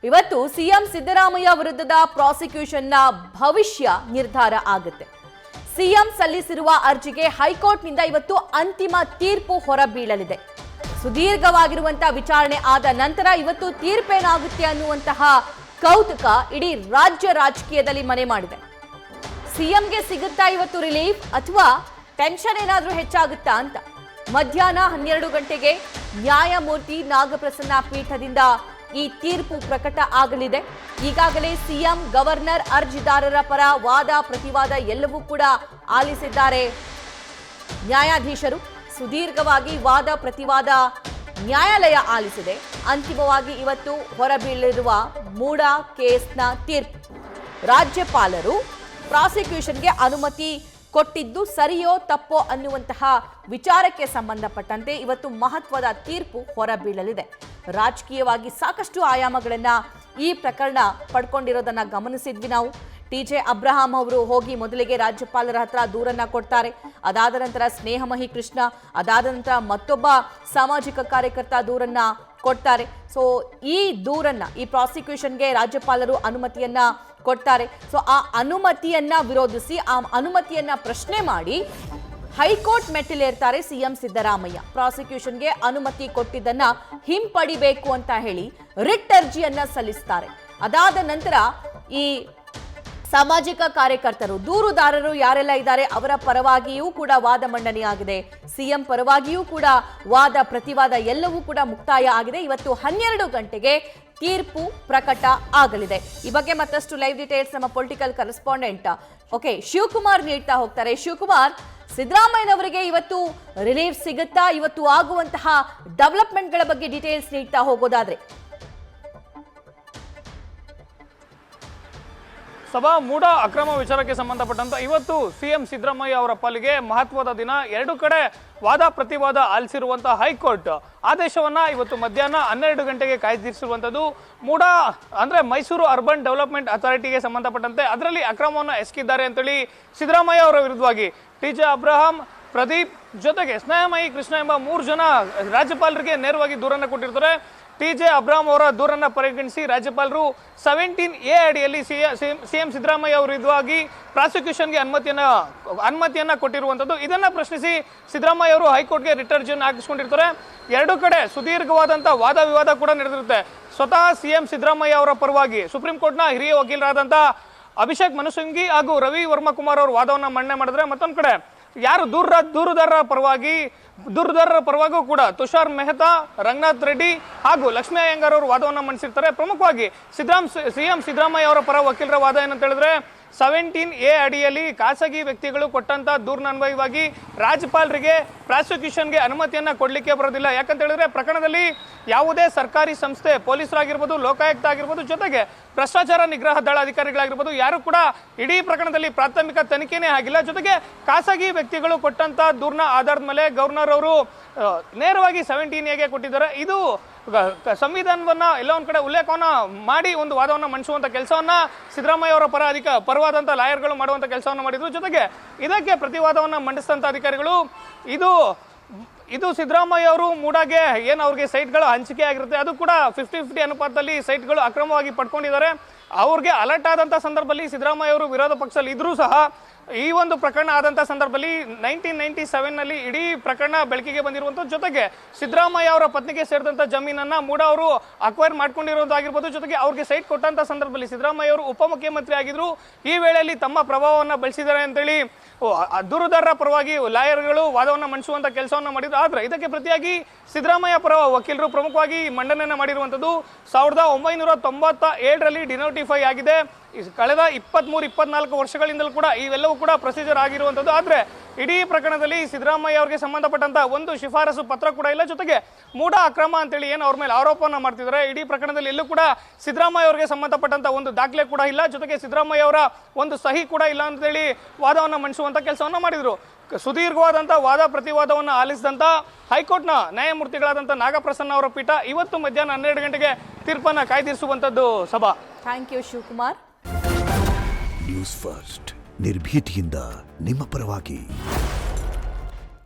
ಇವತ್ತು ಸಿಎಂ ಸಿದ್ದರಾಮಯ್ಯ ವಿರುದ್ಧದ ಪ್ರಾಸಿಕ್ಯೂಷನ್ನ ಭವಿಷ್ಯ ನಿರ್ಧಾರ ಆಗುತ್ತೆ. ಸಿಎಂ ಸಲ್ಲಿಸಿರುವ ಅರ್ಜಿಗೆ ಹೈಕೋರ್ಟ್ನಿಂದ ಇವತ್ತು ಅಂತಿಮ ತೀರ್ಪು ಹೊರಬೀಳಲಿದೆ. ಸುದೀರ್ಘವಾಗಿರುವಂತಹ ವಿಚಾರಣೆ ಆದ ನಂತರ ಇವತ್ತು ತೀರ್ಪೇನಾಗುತ್ತೆ ಅನ್ನುವಂತಹ ಕೌತುಕ ಇಡೀ ರಾಜ್ಯ ರಾಜಕೀಯದಲ್ಲಿ ಮನೆ ಮಾಡಿದೆ. ಸಿಎಂಗೆ ಸಿಗುತ್ತಾ ಇವತ್ತು ರಿಲೀಫ್ ಅಥವಾ ಟೆನ್ಷನ್ ಏನಾದ್ರೂ ಹೆಚ್ಚಾಗುತ್ತಾ ಅಂತ ಮಧ್ಯಾಹ್ನ 12 ಗಂಟೆಗೆ ನ್ಯಾಯಮೂರ್ತಿ ನಾಗಪ್ರಸನ್ನ ಪೀಠದಿಂದ ಈ ತೀರ್ಪು ಪ್ರಕಟ ಆಗಲಿದೆ. ಈಗಾಗಲೇ ಸಿಎಂ, ಗವರ್ನರ್, ಅರ್ಜಿದಾರರ ಪರ ವಾದ ಪ್ರತಿವಾದ ಎಲ್ಲವೂ ಕೂಡ ಆಲಿಸಿದ್ದಾರೆ ನ್ಯಾಯಾಧೀಶರು. ಸುದೀರ್ಘವಾಗಿ ವಾದ ಪ್ರತಿವಾದ ನ್ಯಾಯಾಲಯ ಆಲಿಸಿದೆ. ಅಂತಿಮವಾಗಿ ಇವತ್ತು ಹೊರಬೀಳಲಿರುವ ಮೂಡ ಕೇಸ್ನ ತೀರ್ಪು. ರಾಜ್ಯಪಾಲರು ಪ್ರಾಸಿಕ್ಯೂಷನ್ಗೆ ಅನುಮತಿ ಕೊಟ್ಟಿದ್ದು ಸರಿಯೋ ತಪ್ಪೋ ಅನ್ನುವಂತಹ ವಿಚಾರಕ್ಕೆ ಸಂಬಂಧಪಟ್ಟಂತೆ ಇವತ್ತು ಮಹತ್ವದ ತೀರ್ಪು ಹೊರಬೀಳಲಿದೆ. ರಾಜಕೀಯವಾಗಿ ಸಾಕಷ್ಟು ಆಯಾಮಗಳನ್ನ ಈ ಪ್ರಕರಣ ಪಡ್ಕೊಂಡಿರೋದನ್ನ ಗಮನಿಸಿದ್ವಿ ನಾವು. ಟಿಜೆ ಅಬ್ರಹಾಂ ಅವರು ಹೋಗಿ ಮೊದಲಿಗೆ ರಾಜ್ಯಪಾಲರ ಹತ್ರ ದೂರನ್ನ ಕೊಡ್ತಾರೆ. ಅದಾದ ನಂತರ ಸ್ನೇಹಮಹಿ ಕೃಷ್ಣ, ಅದಾದ ನಂತರ ಮತ್ತೊಬ್ಬ ಸಾಮಾಜಿಕ ಕಾರ್ಯಕರ್ತ ದೂರನ್ನ ಕೊಡ್ತಾರೆ. ಸೊ ಈ ದೂರನ್ನ, ಈ ಪ್ರಾಸಿಕ್ಯೂಷನ್ಗೆ ರಾಜ್ಯಪಾಲರು ಅನುಮತಿಯನ್ನ ಕೊಡ್ತಾರೆ. ಸೊ ಆ ಅನುಮತಿಯನ್ನ ವಿರೋಧಿಸಿ, ಆ ಅನುಮತಿಯನ್ನ ಪ್ರಶ್ನೆ ಮಾಡಿ ಹೈಕೋರ್ಟ್ ಮೆಟ್ಟಿಲೇರ್ತಾರೆ ಸಿಎಂ ಸಿದ್ದರಾಮಯ್ಯ. ಪ್ರಾಸಿಕ್ಯೂಷನ್ಗೆ ಅನುಮತಿ ಕೊಟ್ಟಿದ್ದನ್ನ ಹಿಂಪಡಿಬೇಕು ಅಂತ ಹೇಳಿ ರಿಟ್ ಅರ್ಜಿಯನ್ನ ಸಲ್ಲಿಸ್ತಾರೆ. ಅದಾದ ನಂತರ ಈ ಸಾಮಾಜಿಕ ಕಾರ್ಯಕರ್ತರು, ದೂರುದಾರರು ಯಾರೆಲ್ಲ ಇದ್ದಾರೆ ಅವರ ಪರವಾಗಿಯೂ ಕೂಡ ವಾದ ಮಂಡನೆಯಾಗಿದೆ. ಸಿಎಂ ಪರವಾಗಿಯೂ ಕೂಡ ವಾದ ಪ್ರತಿವಾದ ಎಲ್ಲವೂ ಕೂಡ ಮುಕ್ತಾಯ ಆಗಿದೆ. ಇವತ್ತು 12 ಗಂಟೆಗೆ ತೀರ್ಪು ಪ್ರಕಟ ಆಗಲಿದೆ. ಈ ಬಗ್ಗೆ ಮತ್ತಷ್ಟು ಲೈವ್ ಡೀಟೇಲ್ಸ್ ನಮ್ಮ ಪೊಲಿಟಿಕಲ್ ಕರೆಸ್ಪಾಂಡೆಂಟ್ ಶಿವಕುಮಾರ್ ನೀಡ್ತಾ ಹೋಗ್ತಾರೆ. ಶಿವಕುಮಾರ್, ಸಿದ್ದರಾಮಯ್ಯನವರಿಗೆ ಇವತ್ತು ರಿಲೀಫ್ ಸಿಗುತ್ತಾ? ಇವತ್ತು ಆಗುವಂತಹ ಡೆವಲಪ್ಮೆಂಟ್ಗಳ ಬಗ್ಗೆ ಡೀಟೇಲ್ಸ್ ನೀಡ್ತಾ ಹೋಗೋದಾದ್ರೆ. ಸಭಾ ಮೂಡ ಅಕ್ರಮ ವಿಚಾರಕ್ಕೆ ಸಂಬಂಧಪಟ್ಟಂತ ಇವತ್ತು ಸಿಎಂ ಸಿದ್ದರಾಮಯ್ಯ ಅವರ ಪಾಲಿಗೆ ಮಹತ್ವದ ದಿನ. 2 ಕಡೆ ವಾದ ಪ್ರತಿವಾದ ಆಲಿಸಿರುವಂತಹ ಹೈಕೋರ್ಟ್ ಆದೇಶವನ್ನ ಇವತ್ತು ಮಧ್ಯಾಹ್ನ 12 ಗಂಟೆಗೆ ಕಾಯ್ದಿರಿಸಿರುವಂತದ್ದು. ಮೂಡ ಅಂದ್ರೆ ಮೈಸೂರು ಅರ್ಬನ್ ಡೆವಲಪ್ಮೆಂಟ್ ಅಥಾರಿಟಿಗೆ ಸಂಬಂಧಪಟ್ಟಂತೆ ಅದರಲ್ಲಿ ಅಕ್ರಮವನ್ನು ಎಸಗಿದ್ದಾರೆ ಅಂತೇಳಿ ಸಿದ್ದರಾಮಯ್ಯ ಅವರ ವಿರುದ್ಧವಾಗಿ ಟಿಜೆ ಅಬ್ರಹಾಂ, ಪ್ರದೀಪ್ ಜೊತೆಗೆ ಸ್ನೇಹಮಯಿ ಕೃಷ್ಣ ಎಂಬ 3 ಜನ ರಾಜ್ಯಪಾಲರಿಗೆ ನೇರವಾಗಿ ದೂರನ್ನ ಕೊಟ್ಟಿರ್ತಾರೆ. ಟಿಜೆ ಅಬ್ರಾಮ್ ಅವರ ದೂರನ್ನ ಪರಿಗಣಿಸಿ ರಾಜ್ಯಪಾಲರು 17A ಅಡಿಯಲ್ಲಿ ಸಿಎಂ ಸಿದ್ದರಾಮಯ್ಯ ಅವರ ವಿರುದ್ಧವಾಗಿ ಪ್ರಾಸಿಕ್ಯೂಷನ್ಗೆ ಅನುಮತಿಯನ್ನ ಕೊಟ್ಟಿರುವಂತದ್ದು. ಇದನ್ನ ಪ್ರಶ್ನಿಸಿ ಸಿದ್ದರಾಮಯ್ಯ ಅವರು ಹೈಕೋರ್ಟ್ಗೆ ರಿಟ್ ಅರ್ಜಿಯನ್ನು ಹಾಕಿಸ್ಕೊಂಡಿರ್ತಾರೆ. 2 ಕಡೆ ಸುದೀರ್ಘವಾದಂತಹ ವಾದ ವಿವಾದ ಕೂಡ ನಡೆದಿರುತ್ತೆ. ಸ್ವತಃ ಸಿಎಂ ಸಿದ್ದರಾಮಯ್ಯ ಅವರ ಪರವಾಗಿ ಸುಪ್ರೀಂ ಕೋರ್ಟ್ನ ಹಿರಿಯ ವಕೀಲರಾದಂತಹ ಅಭಿಷೇಕ್ ಮನು ಸಿಂಘಿ ಹಾಗೂ ರವಿ ವರ್ಮಾ ಕುಮಾರ್ ಅವರು ವಾದವನ್ನ ಮಂಡನೆ ಮಾಡಿದ್ರೆ, ಮತ್ತೊಂದು ಕಡೆ ಯಾರು ದೂರುದಾರರ ಪರವಾಗಿಯೂ ಕೂಡ ತುಷಾರ್ ಮೆಹ್ತಾ, ರಂಗನಾಥ್ ರೆಡ್ಡಿ ಹಾಗೂ ಲಕ್ಷ್ಮೀ ಅಯ್ಯಂಗಾರ್ ಅವರು ವಾದವನ್ನು ಮಂಡಿಸಿರ್ತಾರೆ. ಪ್ರಮುಖವಾಗಿ ಸಿಎಂ ಸಿದ್ದರಾಮಯ್ಯ ಅವರ ಪರ ವಕೀಲರ ವಾದ ಏನಂತ ಹೇಳಿದ್ರೆ, 17A ಅಡಿಯಲ್ಲಿ ಖಾಸಗಿ ವ್ಯಕ್ತಿಗಳು ಕೊಟ್ಟಂತ ದೂರಿನನ್ವಯವಾಗಿ ರಾಜ್ಯಪಾಲರಿಗೆ ಪ್ರಾಸಿಕ್ಯೂಷನ್ಗೆ ಅನುಮತಿಯನ್ನ ಕೊಡ್ಲಿಕ್ಕೆ ಬರೋದಿಲ್ಲ. ಯಾಕಂತ ಹೇಳಿದ್ರೆ ಪ್ರಕರಣದಲ್ಲಿ ಯಾವುದೇ ಸರ್ಕಾರಿ ಸಂಸ್ಥೆ, ಪೊಲೀಸರಾಗಿರ್ಬೋದು, ಲೋಕಾಯುಕ್ತ ಆಗಿರ್ಬೋದು, ಜೊತೆಗೆ ಭ್ರಷ್ಟಾಚಾರ ನಿಗ್ರಹ ದಳ ಅಧಿಕಾರಿಗಳಾಗಿರ್ಬೋದು, ಯಾರು ಕೂಡ ಇಡೀ ಪ್ರಕರಣದಲ್ಲಿ ಪ್ರಾಥಮಿಕ ತನಿಖೆನೇ ಆಗಿಲ್ಲ. ಜೊತೆಗೆ ಖಾಸಗಿ ವ್ಯಕ್ತಿಗಳು ಕೊಟ್ಟಂತ ದೂರಿನ ಆಧಾರದ ಮೇಲೆ ಗವರ್ನರ್ ಅವರು ನೇರವಾಗಿ 17Aಗೆ ಕೊಟ್ಟಿದ್ದಾರೆ. ಇದು ಸಂವಿಧಾನವನ್ನ ಎಲ್ಲ ಒಂದ್ ಕಡೆ ಉಲ್ಲೇಖವನ್ನ ಮಾಡಿ ಒಂದು ವಾದವನ್ನ ಮಂಡಿಸುವಂತ ಕೆಲಸವನ್ನ ಸಿದ್ದರಾಮಯ್ಯ ಅವರ ಪರವಾದಂತ ಲಾಯರ್ಗಳು ಮಾಡುವಂತ ಕೆಲಸವನ್ನ ಮಾಡಿದ್ರು. ಜೊತೆಗೆ ಇದಕ್ಕೆ ಪ್ರತಿವಾದವನ್ನ ಮಂಡಿಸಿದಂತ ಅಧಿಕಾರಿಗಳು ಇದು ಸಿದ್ದರಾಮಯ್ಯ ಅವರು ಮೂಡಾಗೆ ಏನು ಅವ್ರಿಗೆ ಸೈಟ್ಗಳು ಹಂಚಿಕೆ ಆಗಿರುತ್ತೆ, ಅದು ಕೂಡ 50-50 ಅನುಪಾತದಲ್ಲಿ ಸೈಟ್ಗಳು ಅಕ್ರಮವಾಗಿ ಪಡ್ಕೊಂಡಿದ್ದಾರೆ. ಅವ್ರಿಗೆ ಅಲರ್ಟ್ ಆದಂತ ಸಂದರ್ಭದಲ್ಲಿ ಸಿದ್ದರಾಮಯ್ಯ ಅವರು ವಿರೋಧ ಪಕ್ಷದಲ್ಲಿ ಇದ್ರೂ ಸಹ ಈ ಒಂದು ಪ್ರಕರಣ ಆದಂತಹ ಸಂದರ್ಭದಲ್ಲಿ 1997ನಲ್ಲಿ ಇಡೀ ಪ್ರಕರಣ ಬೆಳಕಿಗೆ ಬಂದಿರುವಂತದ್ದು. ಜೊತೆಗೆ ಸಿದ್ದರಾಮಯ್ಯ ಅವರ ಪತ್ನಿಗೆ ಸೇರಿದಂತ ಜಮೀನನ್ನ ಮೂಡ ಅವರು ಅಕ್ವೈರ್ ಮಾಡ್ಕೊಂಡಿರೋದಾಗಿರ್ಬೋದು. ಜೊತೆಗೆ ಅವ್ರಿಗೆ ಸೈಟ್ ಕೊಟ್ಟಂತ ಸಂದರ್ಭದಲ್ಲಿ ಸಿದ್ದರಾಮಯ್ಯ ಅವರು ಉಪಮುಖ್ಯಮಂತ್ರಿ ಆಗಿದ್ರು. ಈ ವೇಳೆಯಲ್ಲಿ ತಮ್ಮ ಪ್ರಭಾವವನ್ನು ಬಳಸಿದ್ದಾರೆ ಅಂತೇಳಿ ದೂರುದಾರರ ಪರವಾಗಿ ಲಾಯರ್ಗಳು ವಾದವನ್ನು ಮಂಡಿಸುವಂತ ಕೆಲಸವನ್ನ ಮಾಡಿದ್ರು. ಆದ್ರೆ ಇದಕ್ಕೆ ಪ್ರತಿಯಾಗಿ ಸಿದ್ದರಾಮಯ್ಯ ಪರ ವಕೀಲರು ಪ್ರಮುಖವಾಗಿ ಮಂಡನೆಯನ್ನ ಮಾಡಿರುವಂತದ್ದು. 1997ರಲ್ಲಿ ಡಿನೋಟಿಫೈ ಆಗಿದೆ. ಕಳೆದ 23-24 ವರ್ಷಗಳಿಂದಲೂ ಕೂಡ ಇವೆಲ್ಲವೂ ಕೂಡ ಪ್ರೊಸೀಜರ್ ಆಗಿರುವಂತದ್ದು. ಆದ್ರೆ ಇಡೀ ಪ್ರಕರಣದಲ್ಲಿ ಸಿದ್ದರಾಮಯ್ಯ ಅವರಿಗೆ ಸಂಬಂಧಪಟ್ಟಂತ ಒಂದು ಶಿಫಾರಸು ಪತ್ರ ಕೂಡ ಇಲ್ಲ. ಜೊತೆಗೆ ಮೂಡ ಅಕ್ರಮ ಅಂತೇಳಿ ಏನು ಅವ್ರ ಮೇಲೆ ಆರೋಪವನ್ನ ಮಾಡ್ತಿದ್ದಾರೆ. ಇಡೀ ಪ್ರಕರಣದಲ್ಲಿ ಎಲ್ಲೂ ಕೂಡ ಸಿದ್ದರಾಮಯ್ಯ ಅವರಿಗೆ ಸಂಬಂಧಪಟ್ಟಂತ ಒಂದು ದಾಖಲೆ ಕೂಡ ಇಲ್ಲ. ಜೊತೆಗೆ ಸಿದ್ದರಾಮಯ್ಯ ಅವರ ಒಂದು ಸಹಿ ಕೂಡ ಇಲ್ಲ ಅಂತೇಳಿ ವಾದವನ್ನ ಮಂಡಿಸುವಂತ ಕೆಲಸವನ್ನ ಮಾಡಿದ್ರು. ಸುದೀರ್ಘವಾದಂತಹ ವಾದ ಪ್ರತಿವಾದವನ್ನು ಆಲಿಸಿದಂತ ಹೈಕೋರ್ಟ್ನ ನ್ಯಾಯಮೂರ್ತಿಗಳಾದಂತಹ ನಾಗಪ್ರಸನ್ನ ಅವರ ಪೀಠ ಇವತ್ತು ಮಧ್ಯಾಹ್ನ 12 ಗಂಟೆಗೆ ತೀರ್ಪನ್ನ ಕಾಯ್ದಿರಿಸುವಂತದ್ದು. ಸಭಾ, thank you Shivakumar. News First, ನಿರ್ಭೀತಿಯಿಂದ ನಿಮ್ಮ ಪರವಾಗಿ.